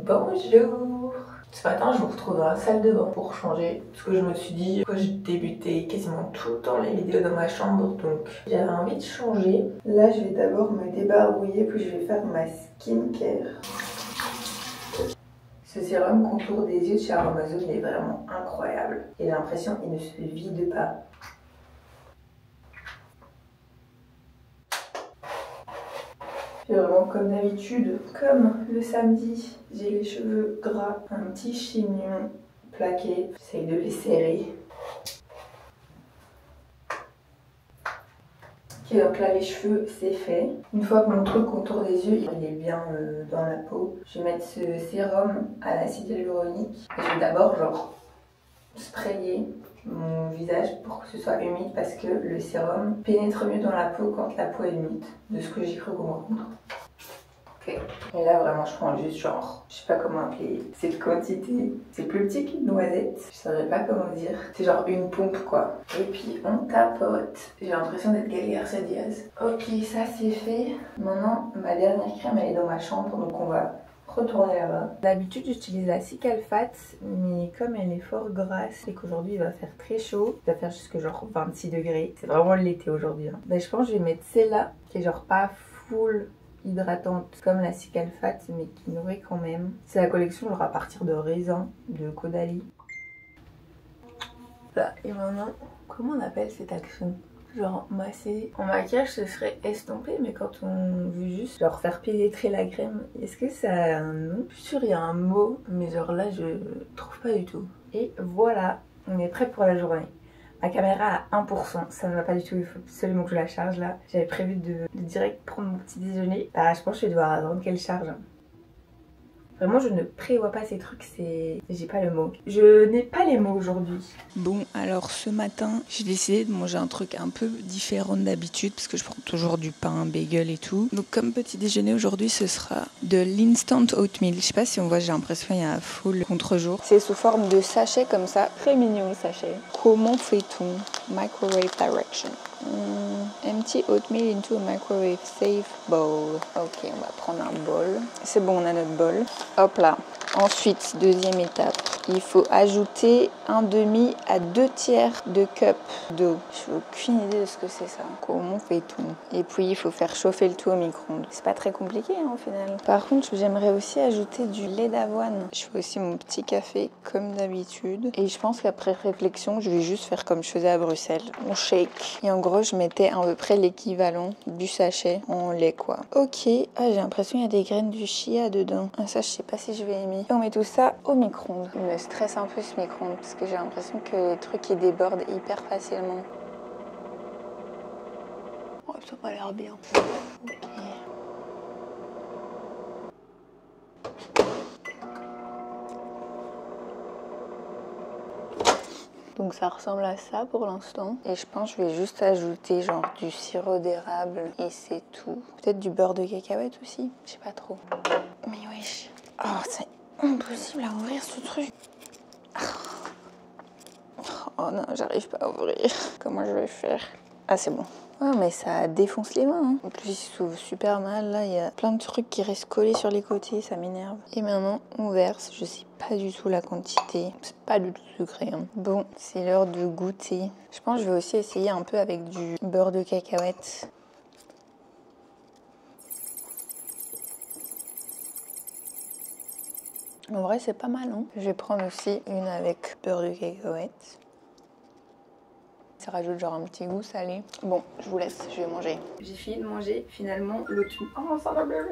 Bonjour. Ce matin je vous retrouve dans la salle de bain pour changer parce que je me suis dit que j'ai débuté quasiment tout le temps les vidéos dans ma chambre, donc j'avais envie de changer. Là je vais d'abord me débarbouiller puis je vais faire ma skincare. Ce sérum contour des yeux de chez Amazon il est vraiment incroyable et j'ai l'impression qu'il ne se vide pas. J'ai vraiment comme d'habitude, comme le samedi, j'ai les cheveux gras, un petit chignon plaqué, j'essaye de les serrer. Ok, donc là les cheveux c'est fait. Une fois que mon truc contour des yeux il est bien dans la peau, je vais mettre ce sérum à l'acide hyaluronique. Et je vais d'abord genre sprayer mon visage pour que ce soit humide parce que le sérum pénètre mieux dans la peau quand la peau est humide, de ce que j'ai cru comprendre. Okay. Et là vraiment je prends juste genre, je sais pas comment appeler cette quantité, c'est plus petit qu'une noisette, je saurais pas comment dire, c'est genre une pompe quoi. Et puis on tapote, j'ai l'impression d'être Gaëlle Garcia Diaz. Ok ça c'est fait, maintenant ma dernière crème elle est dans ma chambre donc on va retourner là-bas. D'habitude j'utilise la Cicalfate mais comme elle est fort grasse et qu'aujourd'hui il va faire très chaud, il va faire jusque genre 26 degrés, c'est vraiment l'été aujourd'hui hein. Ben, je pense que je vais mettre celle-là qui est genre pas full hydratante comme la Cicalfate mais qui nourrit quand même. C'est la collection genre à partir de raisin de Caudalie. Là, et maintenant, comment on appelle cette action? Genre masser. En maquillage ce serait estomper mais quand on veut juste genre faire pénétrer la crème, est-ce que ça a un nom? Je suis sûre il y a un mot mais genre là je trouve pas du tout. Et voilà, on est prêt pour la journée. Ma caméra à 1%, ça ne va pas du tout, il faut absolument que je la charge là. J'avais prévu de direct prendre mon petit déjeuner. Bah je pense que je vais devoir attendre qu'elle charge. Vraiment je ne prévois pas ces trucs, c'est... J'ai pas le mot. Je n'ai pas les mots aujourd'hui. Bon alors ce matin j'ai décidé de manger un truc un peu différent d'habitude parce que je prends toujours du pain, bagel et tout. Donc comme petit déjeuner aujourd'hui ce sera de l'instant oatmeal. Je sais pas si on voit, j'ai l'impression qu'il y a un full contre-jour. C'est sous forme de sachet comme ça, très mignon le sachet. Comment fait-on? Microwave direction. Empty oatmeal into a microwave safe bowl. Ok, on va prendre un bol. C'est bon, on a notre bol. Hop là. Ensuite, deuxième étape, il faut ajouter 1/2 à 2/3 de cup d'eau. Je n'ai aucune idée de ce que c'est ça. Comment fait-on? Et puis il faut faire chauffer le tout au micro-ondes. C'est pas très compliqué hein, au final. Par contre, j'aimerais aussi ajouter du lait d'avoine. Je fais aussi mon petit café comme d'habitude. Et je pense qu'après réflexion, je vais juste faire comme je faisais à Bruxelles. On shake. Et en gros, je mettais à peu près l'équivalent du sachet en lait quoi. Ok. Ah, j'ai l'impression qu'il y a des graines du chia dedans. Ah, ça, je sais pas si je vais aimer. Et on met tout ça au micro-ondes. Il me stresse un peu ce micro-ondes parce que j'ai l'impression que les trucs ils débordent hyper facilement. Oh, ça n'a pas l'air bien. Okay. Donc ça ressemble à ça pour l'instant. Et je pense que je vais juste ajouter genre du sirop d'érable et c'est tout. Peut-être du beurre de cacahuète aussi. Je sais pas trop. Mais wesh. Oh, c'est impossible à ouvrir ce truc. Oh non, j'arrive pas à ouvrir. Comment je vais faire? Ah, c'est bon. Ouais, mais ça défonce les mains. Hein. En plus, il s'ouvre super mal. Là, il y a plein de trucs qui restent collés sur les côtés. Ça m'énerve. Et maintenant, on verse. Je sais pas du tout la quantité. C'est pas du tout sucré. Hein. Bon, c'est l'heure de goûter. Je pense que je vais aussi essayer un peu avec du beurre de cacahuète. En vrai, c'est pas mal. Hein. Je vais prendre aussi une avec beurre de cacahuète. Ça rajoute genre un petit goût salé. Bon, je vous laisse, je vais manger. J'ai fini de manger finalement l'oatmeal. Oh, ça va bien.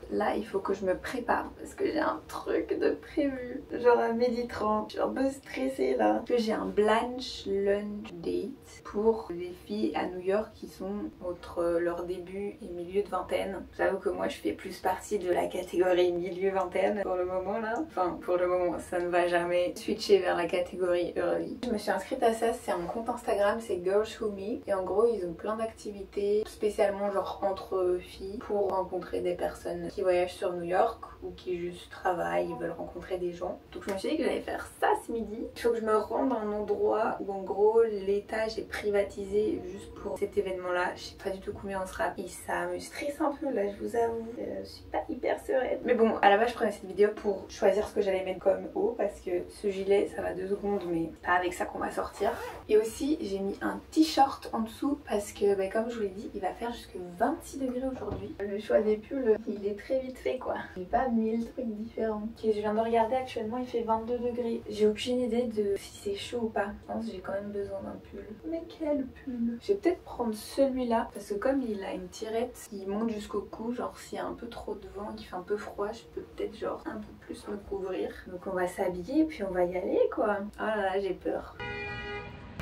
Là, il faut que je me prépare parce que j'ai un truc de prévu. Genre à 12h30. Je suis un peu stressée là. Parce que j'ai un Blanche lunch date pour des filles à New York qui sont entre leur début et milieu de vingtaine. J'avoue que moi, je fais plus partie de la catégorie milieu vingtaine pour le moment là. Enfin, pour le moment, ça ne va jamais switcher vers la catégorie early. Je me suis inscrite à ça, c'est un compte Instagram Instagram, c'est Girls Who Meet. Et en gros, ils ont plein d'activités, spécialement genre entre filles, pour rencontrer des personnes qui voyagent sur New York ou qui juste travaillent, ils veulent rencontrer des gens. Donc je me suis dit que j'allais faire ça ce midi. Il faut que je me rende à un endroit où en gros l'étage est privatisé juste pour cet événement là. Je sais pas du tout combien on sera. Et ça me stresse un peu là, je vous avoue. Je suis pas hyper sereine. Mais bon, à la base je prenais cette vidéo pour choisir ce que j'allais mettre comme haut parce que ce gilet ça va 2 secondes mais c'est pas avec ça qu'on va sortir. Et aussi j'ai mis un t-shirt en dessous parce que bah, comme je vous l'ai dit, il va faire jusque 26 degrés aujourd'hui. Le choix des pulls, il est très vite fait quoi. J'ai pas 1000 trucs différents. Ok, je viens de regarder actuellement, il fait 22 degrés. J'ai aucune idée de si c'est chaud ou pas. Je pense que j'ai quand même besoin d'un pull. Mais quel pull? Je vais peut-être prendre celui-là parce que comme il a une tirette qui monte jusqu'au cou, genre s'il y a un peu trop de vent, qu'il fait un peu froid, je peux peut-être genre un peu plus me couvrir. Donc on va s'habiller et puis on va y aller quoi. Oh là là, j'ai peur.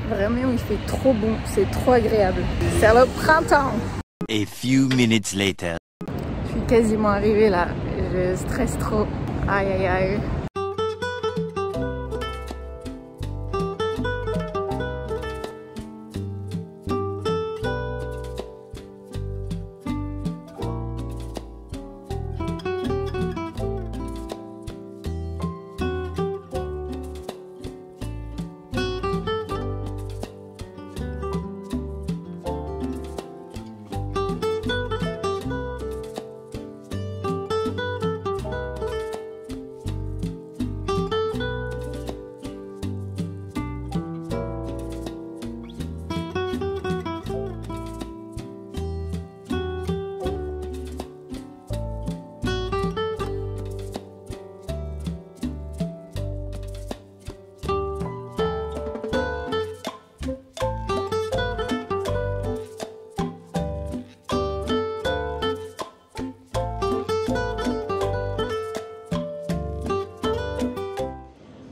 Vraiment, il fait trop bon, c'est trop agréable. C'est le printemps. A few minutes later. Je suis quasiment arrivée là, je stresse trop. Aïe aïe aïe.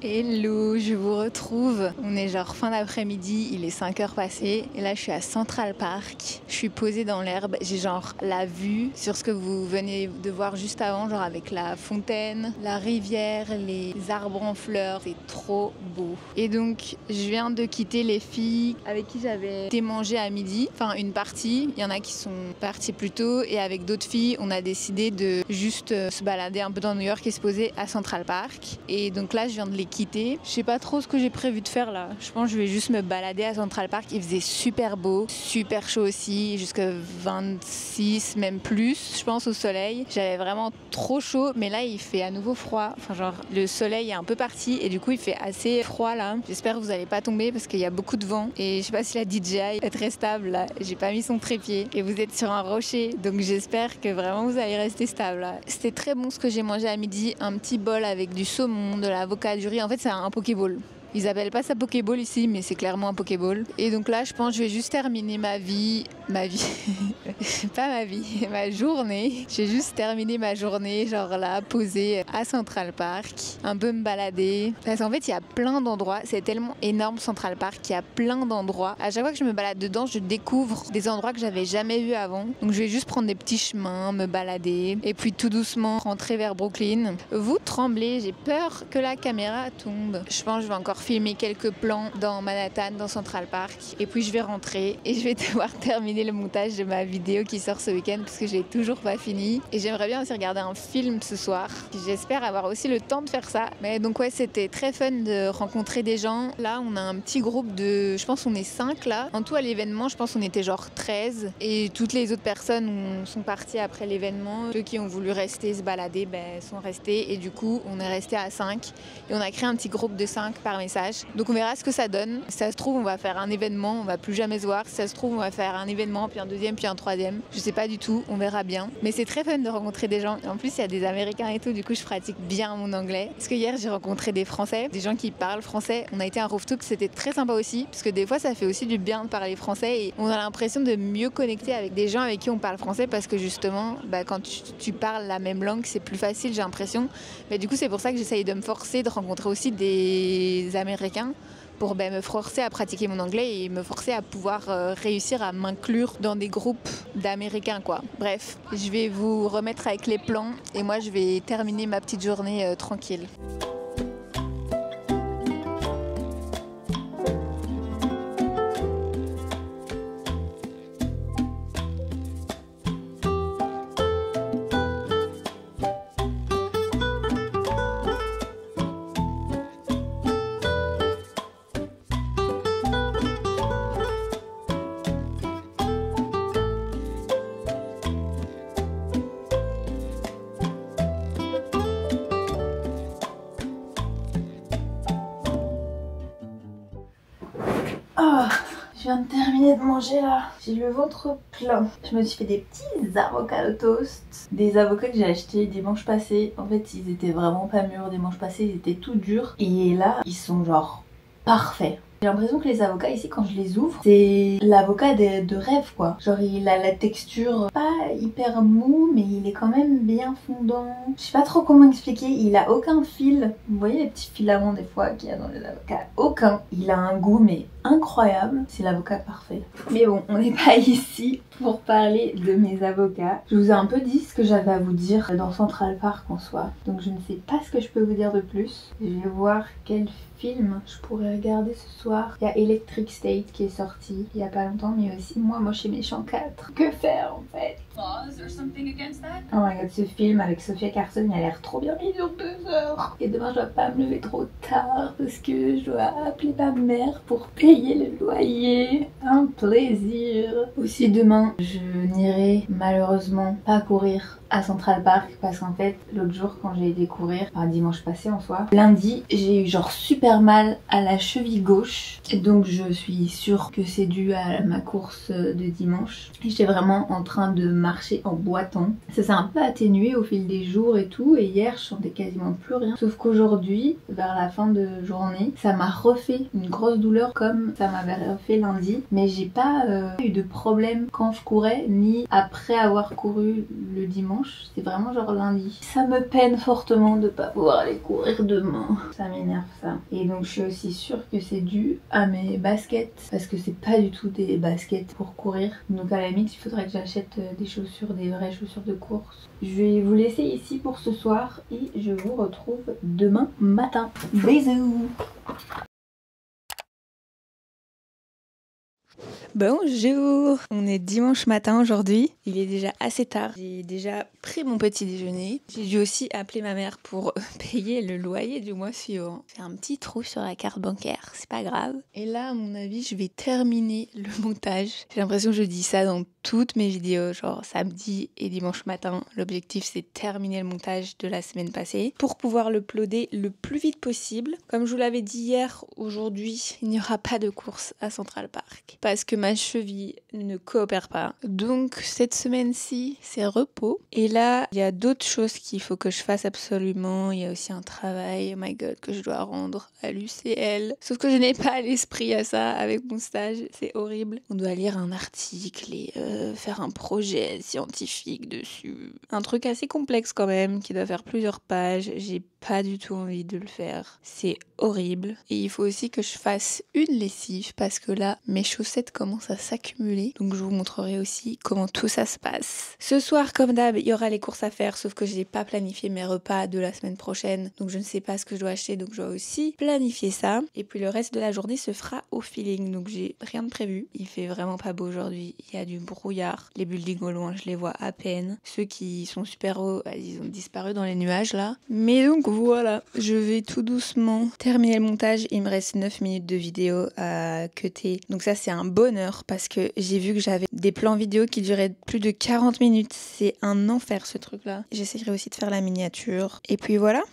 Hello, je vous retrouve. On est genre fin d'après-midi, il est 5h passé et là je suis à Central Park. Je suis posée dans l'herbe, j'ai genre la vue sur ce que vous venez de voir juste avant, genre avec la fontaine, la rivière, les arbres en fleurs, c'est trop beau. Et donc je viens de quitter les filles avec qui j'avais été manger à midi, enfin une partie, il y en a qui sont parties plus tôt et avec d'autres filles on a décidé de juste se balader un peu dans New York et se poser à Central Park. Et donc là je viens de les quitter. Je sais pas trop ce que j'ai prévu de faire là. Je pense que je vais juste me balader à Central Park. Il faisait super beau, super chaud aussi, jusqu'à 26, même plus, je pense, au soleil. J'avais vraiment trop chaud, mais là il fait à nouveau froid. Enfin genre le soleil est un peu parti et du coup il fait assez froid là. J'espère que vous allez pas tomber parce qu'il y a beaucoup de vent et je sais pas si la DJI est très stable là. J'ai pas mis son trépied et vous êtes sur un rocher, donc j'espère que vraiment vous allez rester stable là. C'était très bon ce que j'ai mangé à midi, un petit bol avec du saumon, de l'avocat, du riz. En fait c'est un Pokéball. Ils appellent pas ça Pokéball ici, mais c'est clairement un Pokéball. Et donc là, je pense que je vais juste terminer ma journée. Je vais juste terminer ma journée, genre là, posée à Central Park, un peu me balader. Parce qu'en fait, il y a plein d'endroits. C'est tellement énorme Central Park qu'il y a plein d'endroits. À chaque fois que je me balade dedans, je découvre des endroits que j'avais jamais vus avant. Donc je vais juste prendre des petits chemins, me balader, et puis tout doucement rentrer vers Brooklyn. Vous tremblez, j'ai peur que la caméra tombe. Je pense que je vais encore filmer quelques plans dans Manhattan, dans Central Park, et puis je vais rentrer et je vais devoir terminer le montage de ma vidéo qui sort ce week-end parce que j'ai toujours pas fini et j'aimerais bien aussi regarder un film ce soir. J'espère avoir aussi le temps de faire ça. Mais donc ouais, c'était très fun de rencontrer des gens. Là on a un petit groupe de, je pense on est 5 là. En tout à l'événement, je pense on était genre 13 et toutes les autres personnes sont parties après l'événement. Ceux qui ont voulu rester se balader sont restés et du coup on est resté à 5 et on a créé un petit groupe de 5 par message. Donc on verra ce que ça donne. Si ça se trouve on va faire un événement, on va plus jamais se voir. Si ça se trouve on va faire un événement, puis un deuxième, puis un troisième. Je sais pas du tout, on verra bien. Mais c'est très fun de rencontrer des gens. Et en plus il y a des Américains et tout, du coup je pratique bien mon anglais. Parce que hier j'ai rencontré des Français, des gens qui parlent français. On a été à un rooftop, c'était très sympa aussi. Parce que des fois ça fait aussi du bien de parler français et on a l'impression de mieux connecter avec des gens avec qui on parle français parce que justement quand tu parles la même langue c'est plus facile, j'ai l'impression. Mais du coup c'est pour ça que j'essaye de me forcer de rencontrer aussi des Américains pour me forcer à pratiquer mon anglais et me forcer à pouvoir réussir à m'inclure dans des groupes d'Américains quoi. Bref, je vais vous remettre avec les plans et moi je vais terminer ma petite journée tranquille. viens de terminer de manger là. J'ai le ventre plein. Je me suis fait des petits avocats au toast. Des avocats que j'ai achetés dimanche passé. En fait, ils étaient vraiment pas mûrs dimanche passé. Ils étaient tout durs. Et là, ils sont genre parfaits. J'ai l'impression que les avocats ici, quand je les ouvre, c'est l'avocat de rêve quoi. Genre il a la texture pas hyper mou, mais il est quand même bien fondant. Je sais pas trop comment expliquer, il a aucun fil. Vous voyez les petits filaments des fois qu'il y a dans les avocats? Aucun. Il a un goût mais incroyable. C'est l'avocat parfait. Mais bon, on n'est pas ici pour parler de mes avocats. Je vous ai un peu dit ce que j'avais à vous dire dans Central Park en soi. Donc je ne sais pas ce que je peux vous dire de plus. Je vais voir quel film je pourrais regarder ce soir. Il y a Electric State qui est sorti il y a pas longtemps, mais aussi Moi Moche et Méchant 4. Que faire en fait? Oh my god, ce film avec Sophia Carson, il a l'air trop bien. Il dure 2 heures. Et demain, je dois pas me lever trop tard parce que je dois appeler ma mère pour payer le loyer. Un plaisir. Aussi demain, je n'irai malheureusement pas courir à Central Park parce qu'en fait, l'autre jour quand j'ai été courir, enfin dimanche passé en soi, lundi, j'ai eu genre super mal à la cheville gauche. Et donc je suis sûre que c'est dû à ma course de dimanche. Et j'étais vraiment en train de marcher en boitant. Ça s'est un peu atténué au fil des jours et tout, et hier je sentais quasiment plus rien. Sauf qu'aujourd'hui, vers la fin de journée, ça m'a refait une grosse douleur comme ça m'avait refait lundi. Mais j'ai pas eu de problème quand je courais, ni après avoir couru le dimanche. C'est vraiment genre lundi. Ça me peine fortement de pas pouvoir aller courir demain. Ça m'énerve ça. Et donc je suis aussi sûre que c'est dû à mes baskets, parce que c'est pas du tout des baskets pour courir. Donc à la limite il faudrait que j'achète des chaussures, des vraies chaussures de course. Je vais vous laisser ici pour ce soir et je vous retrouve demain matin. Bisous. Bonjour, on est dimanche matin aujourd'hui, il est déjà assez tard, j'ai déjà pris mon petit déjeuner. J'ai dû aussi appeler ma mère pour payer le loyer du mois suivant. J'ai un petit trou sur la carte bancaire, c'est pas grave. Et là à mon avis je vais terminer le montage. J'ai l'impression que je dis ça dans toutes mes vidéos, genre samedi et dimanche matin. L'objectif c'est de terminer le montage de la semaine passée pour pouvoir l'uploader le plus vite possible. Comme je vous l'avais dit hier, aujourd'hui il n'y aura pas de course à Central Park parce que ma cheville ne coopère pas. Donc cette semaine-ci, c'est repos. Et là, il y a d'autres choses qu'il faut que je fasse absolument. Il y a aussi un travail, oh my god, que je dois rendre à l'UCL. Sauf que je n'ai pas l'esprit à ça avec mon stage, c'est horrible. On doit lire un article et faire un projet scientifique dessus. Un truc assez complexe quand même, qui doit faire plusieurs pages. J'ai pas du tout envie de le faire. C'est horrible. Et il faut aussi que je fasse une lessive parce que là, mes chaussettes commencent à s'accumuler. Donc je vous montrerai aussi comment tout ça se passe. Ce soir, comme d'hab, il y aura les courses à faire, sauf que j'ai pas planifié mes repas de la semaine prochaine. Donc je ne sais pas ce que je dois acheter, donc je dois aussi planifier ça. Et puis le reste de la journée se fera au feeling. Donc j'ai rien de prévu. Il fait vraiment pas beau aujourd'hui. Il y a du brouillard. Les buildings au loin, je les vois à peine. Ceux qui sont super hauts, ils ont disparu dans les nuages là. Mais donc voilà, je vais tout doucement terminer le montage. Il me reste 9 minutes de vidéo à cutter. Donc ça c'est un bonheur parce que j'ai vu que j'avais des plans vidéo qui duraient plus de 40 minutes. C'est un enfer ce truc là. J'essaierai aussi de faire la miniature. Et puis voilà.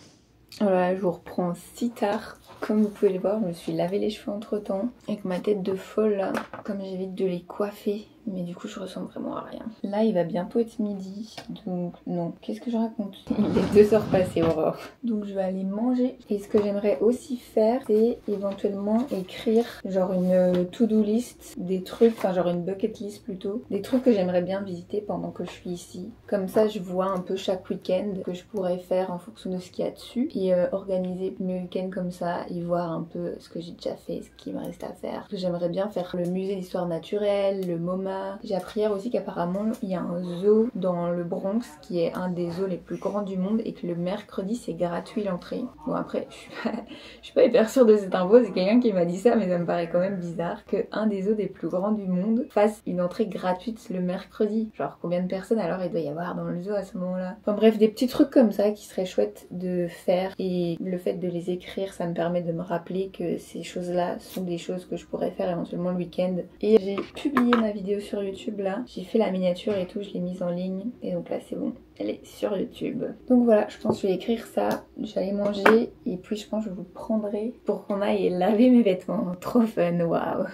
Voilà, je vous reprends si tard. Comme vous pouvez le voir, je me suis lavé les cheveux entre temps. Avec ma tête de folle là, comme j'évite de les coiffer. Mais du coup je ressemble vraiment à rien. Là il va bientôt être midi. Donc non, qu'est-ce que je raconte? Il est 2 heures passées, Aurore. Donc je vais aller manger. Et ce que j'aimerais aussi faire, c'est éventuellement écrire genre une to-do list. Des trucs, enfin genre une bucket list plutôt. Des trucs que j'aimerais bien visiter pendant que je suis ici. Comme ça je vois un peu chaque week-end que je pourrais faire en fonction de ce qu'il y a dessus. Et organiser mes week-ends comme ça. Et voir un peu ce que j'ai déjà fait, ce qui me reste à faire. J'aimerais bien faire le musée d'histoire naturelle, le MoMA. J'ai appris hier aussi qu'apparemment il y a un zoo dans le Bronx qui est un des zoos les plus grands du monde et que le mercredi c'est gratuit l'entrée. Bon après je suis pas hyper sûre de cette info, c'est quelqu'un qui m'a dit ça mais ça me paraît quand même bizarre que un des zoos des plus grands du monde fasse une entrée gratuite le mercredi. Genre combien de personnes alors il doit y avoir dans le zoo à ce moment-là? Enfin bref, des petits trucs comme ça qui seraient chouettes de faire et le fait de les écrire ça me permet de me rappeler que ces choses-là sont des choses que je pourrais faire éventuellement le week-end. Et j'ai publié ma vidéo sur YouTube là, j'ai fait la miniature et tout, je l'ai mise en ligne et donc là c'est bon, elle est sur YouTube. Donc voilà, je pense que je vais écrire ça, j'allais manger et puis je pense que je vous prendrai pour qu'on aille laver mes vêtements. Trop fun, waouh.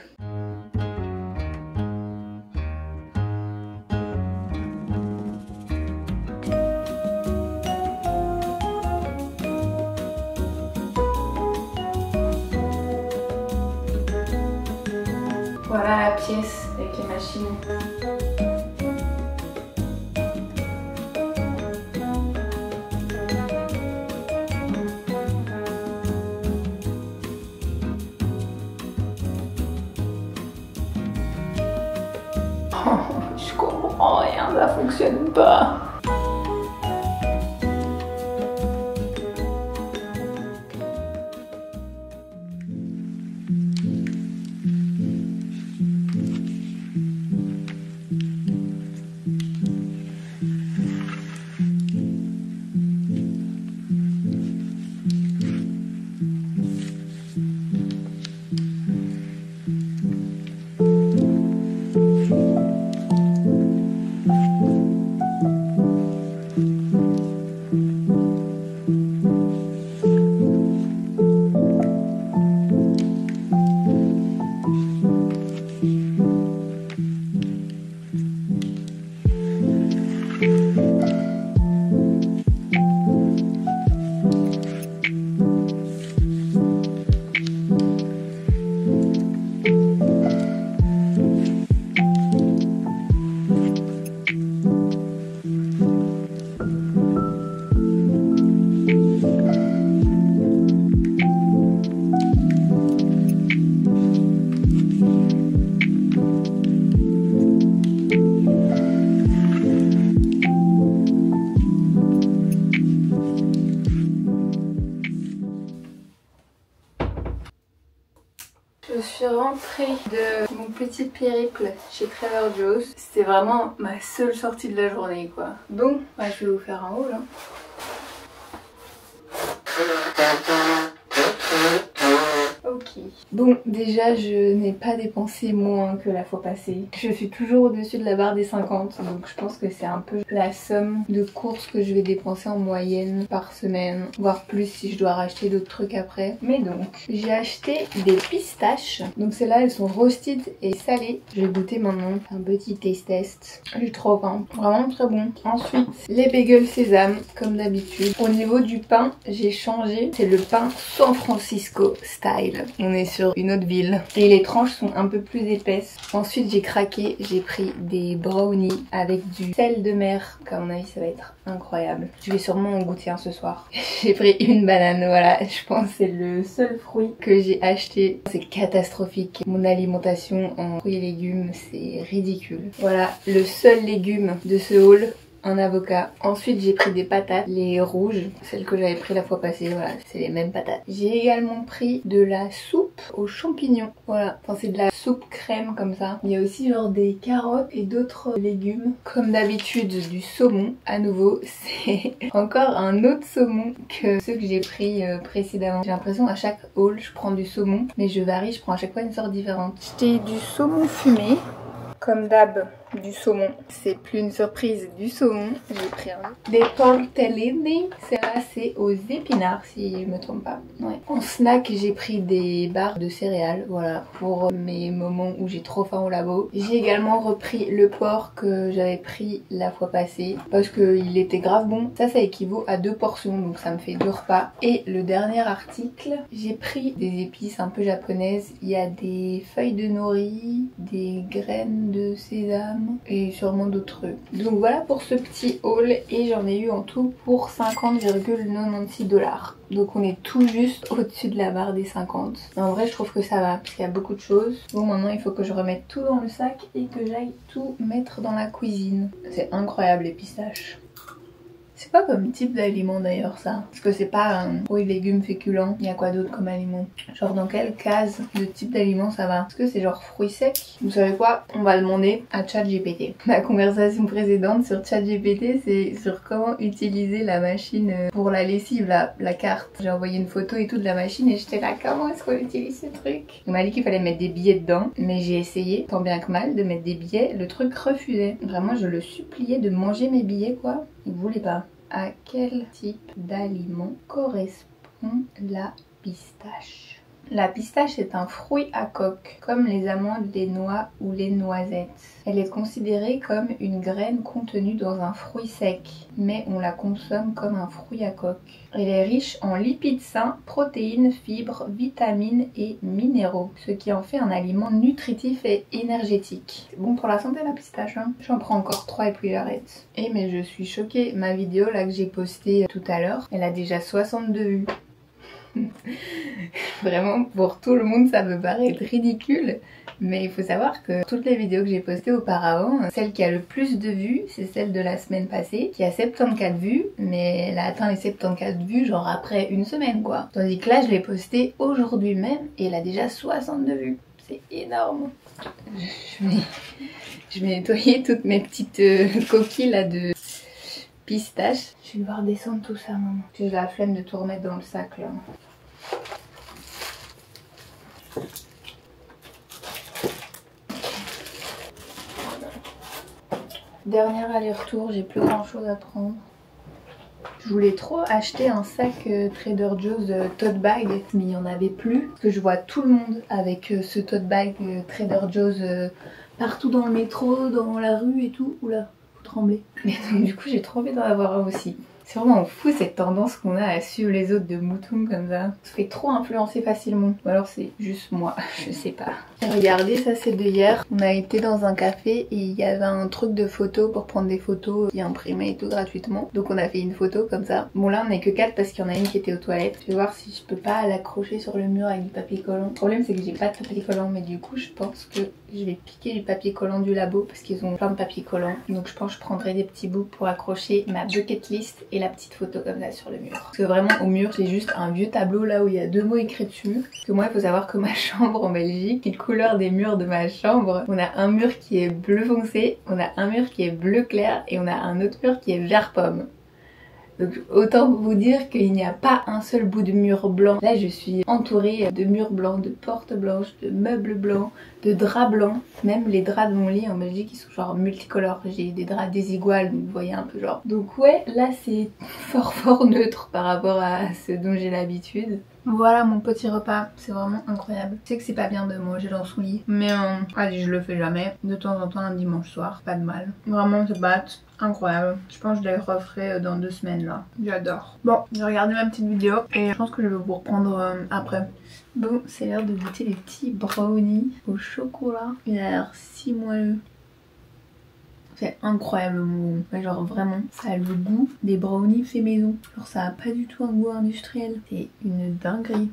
Voilà la pièce avec les machines. Je comprends rien, ça fonctionne pas. Je suis rentrée de mon petit périple chez Trader Joe's. C'était vraiment ma seule sortie de la journée quoi. Bon, bah, je vais vous faire un haul. Ok. Bon, déjà je n'ai pas dépensé moins que la fois passée. Je suis toujours au-dessus de la barre des 50, donc je pense que c'est un peu la somme de courses que je vais dépenser en moyenne par semaine, voire plus si je dois racheter d'autres trucs après. Mais donc, j'ai acheté des pistaches. Donc celles-là, elles sont roasted et salées. Je vais goûter maintenant un petit taste test. J'ai trop faim, vraiment très bon. Ensuite, les bagels sésame, comme d'habitude. Au niveau du pain, j'ai changé. C'est le pain San Francisco style. On est sur une autre ville et les tranches sont un peu plus épaisses. Ensuite j'ai craqué, j'ai pris des brownies avec du sel de mer. À mon avis ça va être incroyable. Je vais sûrement en goûter un ce soir. J'ai pris une banane, voilà, je pense que c'est le seul fruit que j'ai acheté. C'est catastrophique. Mon alimentation en fruits et légumes c'est ridicule. Voilà le seul légume de ce haul. Un avocat. Ensuite j'ai pris des patates, les rouges, celles que j'avais pris la fois passée, voilà, c'est les mêmes patates. J'ai également pris de la soupe aux champignons, voilà, enfin c'est de la soupe crème comme ça. Il y a aussi genre des carottes et d'autres légumes. Comme d'habitude du saumon, à nouveau c'est encore un autre saumon que ceux que j'ai pris précédemment. J'ai l'impression à chaque haul je prends du saumon, mais je varie, je prends à chaque fois une sorte différente. J'ai du saumon fumé. Comme d'hab, du saumon. C'est plus une surprise, du saumon. J'ai pris des tortellini. Celle-là, c'est aux épinards, si je me trompe pas. Ouais. En snack, j'ai pris des barres de céréales, voilà, pour mes moments où j'ai trop faim au labo. J'ai également repris le porc que j'avais pris la fois passée, parce qu'il était grave bon. Ça équivaut à 2 portions, donc ça me fait 2 repas. Et le dernier article, j'ai pris des épices un peu japonaises. Il y a des feuilles de nori, des graines de sésame et sûrement d'autres trucs. Donc voilà pour ce petit haul et j'en ai eu en tout pour 50,96 $. Donc on est tout juste au-dessus de la barre des 50. Mais en vrai je trouve que ça va parce qu'il y a beaucoup de choses. Bon maintenant il faut que je remette tout dans le sac et que j'aille tout mettre dans la cuisine. C'est incroyable les pistaches. C'est pas comme type d'aliment d'ailleurs ça. Parce que c'est pas un fruit, légumes, féculents. Il y a quoi d'autre comme aliment? Genre dans quelle case de type d'aliment ça va? Est-ce que c'est genre fruits secs? Vous savez quoi? On va demander à ChatGPT. Ma conversation précédente sur ChatGPT c'est sur comment utiliser la machine pour la lessive, la carte. J'ai envoyé une photo et tout de la machine et j'étais là comment est-ce qu'on utilise ce truc? On m'a dit qu'il fallait mettre des billets dedans. Mais j'ai essayé tant bien que mal de mettre des billets. Le truc refusait. Vraiment je le suppliais de manger mes billets quoi. Il voulait pas. À quel type d'aliment correspond la pistache? La pistache est un fruit à coque, comme les amandes, les noix ou les noisettes. Elle est considérée comme une graine contenue dans un fruit sec, mais on la consomme comme un fruit à coque. Elle est riche en lipides sains, protéines, fibres, vitamines et minéraux, ce qui en fait un aliment nutritif et énergétique. C'est bon pour la santé la pistache, hein. J'en prends encore 3 et puis j'arrête. Et mais je suis choquée, ma vidéo là que j'ai postée tout à l'heure, elle a déjà 62 vues. Vraiment, pour tout le monde, ça peut paraître ridicule. Mais il faut savoir que toutes les vidéos que j'ai postées auparavant, celle qui a le plus de vues, c'est celle de la semaine passée, qui a 74 vues, mais elle a atteint les 74 vues genre après une semaine quoi. Tandis que là, je l'ai postée aujourd'hui même et elle a déjà 62 vues. C'est énorme. Je vais nettoyer toutes mes petites coquilles là de pistache. Je vais devoir descendre tout ça, maman. J'ai la flemme de tout remettre dans le sac là. Dernier aller-retour, j'ai plus grand chose à prendre. Je voulais trop acheter un sac Trader Joe's tote bag, mais il n'y en avait plus. Parce que je vois tout le monde avec ce tote bag Trader Joe's partout dans le métro, dans la rue et tout. Oula, faut trembler. Mais donc du coup j'ai trop envie d'en avoir un aussi. C'est vraiment fou cette tendance qu'on a à suivre les autres de moutons comme ça. On se fait trop influencer facilement. Ou alors c'est juste moi, je sais pas. Regardez, ça c'est de hier. On a été dans un café et il y avait un truc de photo pour prendre des photos qui imprimaient et tout gratuitement. Donc on a fait une photo comme ça. Bon là on est que 4 parce qu'il y en a une qui était aux toilettes. Je vais voir si je peux pas l'accrocher sur le mur avec du papier collant. Le problème c'est que j'ai pas de papier collant, mais du coup je pense que je vais piquer du papier collant du labo parce qu'ils ont plein de papier collant. Donc je pense que je prendrai des petits bouts pour accrocher ma bucket list et la petite photo comme ça sur le mur. Parce que vraiment au mur j'ai juste un vieux tableau là où il y a 2 mots écrits dessus. Parce que moi il faut savoir que ma chambre en Belgique, les couleurs des murs de ma chambre, on a un mur qui est bleu foncé, on a un mur qui est bleu clair et on a un autre mur qui est vert pomme. Donc autant vous dire qu'il n'y a pas un seul bout de mur blanc. Là je suis entourée de murs blancs, de portes blanches, de meubles blancs, de draps blancs. Même les draps de mon lit en Belgique ils sont genre multicolores. J'ai des draps désiguales donc vous voyez un peu genre. Donc ouais là c'est fort neutre par rapport à ce dont j'ai l'habitude. Voilà mon petit repas, c'est vraiment incroyable. Je sais que c'est pas bien de manger dans son lit, mais allez je le fais jamais. De temps en temps un dimanche soir, pas de mal. Vraiment ce bat, incroyable. Je pense que je les referai dans 2 semaines là. J'adore. Bon, j'ai regardé ma petite vidéo et je pense que je vais vous reprendre après. Bon, c'est l'heure de goûter les petits brownies au chocolat. Il a l'air si moelleux. C'est incroyable mon goût. Genre vraiment, ça a le goût des brownies fait maison. Genre ça a pas du tout un goût industriel. C'est une dinguerie.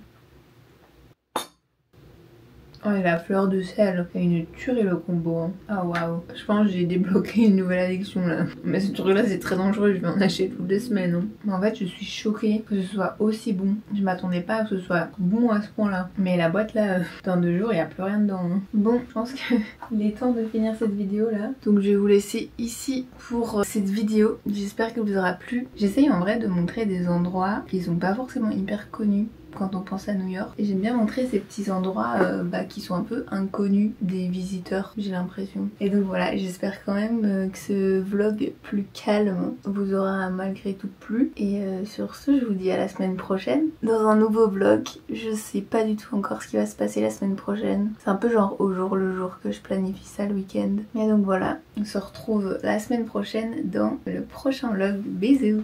Oh et la fleur de sel, c'est une tuerie le combo hein. Ah waouh. Je pense que j'ai débloqué une nouvelle addiction là. Mais ce truc là c'est très dangereux, je vais en acheter toutes les semaines hein. Mais en fait je suis choquée que ce soit aussi bon. Je m'attendais pas à ce que ce soit bon à ce point là. Mais la boîte là, dans 2 jours il n'y a plus rien dedans hein. Bon je pense qu'il est temps de finir cette vidéo là. Donc je vais vous laisser ici pour cette vidéo. J'espère qu'elle vous aura plu. J'essaye en vrai de montrer des endroits qui sont pas forcément hyper connus quand on pense à New York. Et j'aime bien montrer ces petits endroits qui sont un peu inconnus des visiteurs, j'ai l'impression. Et donc voilà, j'espère quand même que ce vlog plus calme vous aura malgré tout plu. Et sur ce, je vous dis à la semaine prochaine dans un nouveau vlog. Je sais pas du tout encore ce qui va se passer la semaine prochaine. C'est un peu genre au jour le jour que je planifie ça le week-end. Et donc voilà, on se retrouve la semaine prochaine dans le prochain vlog. Bisous!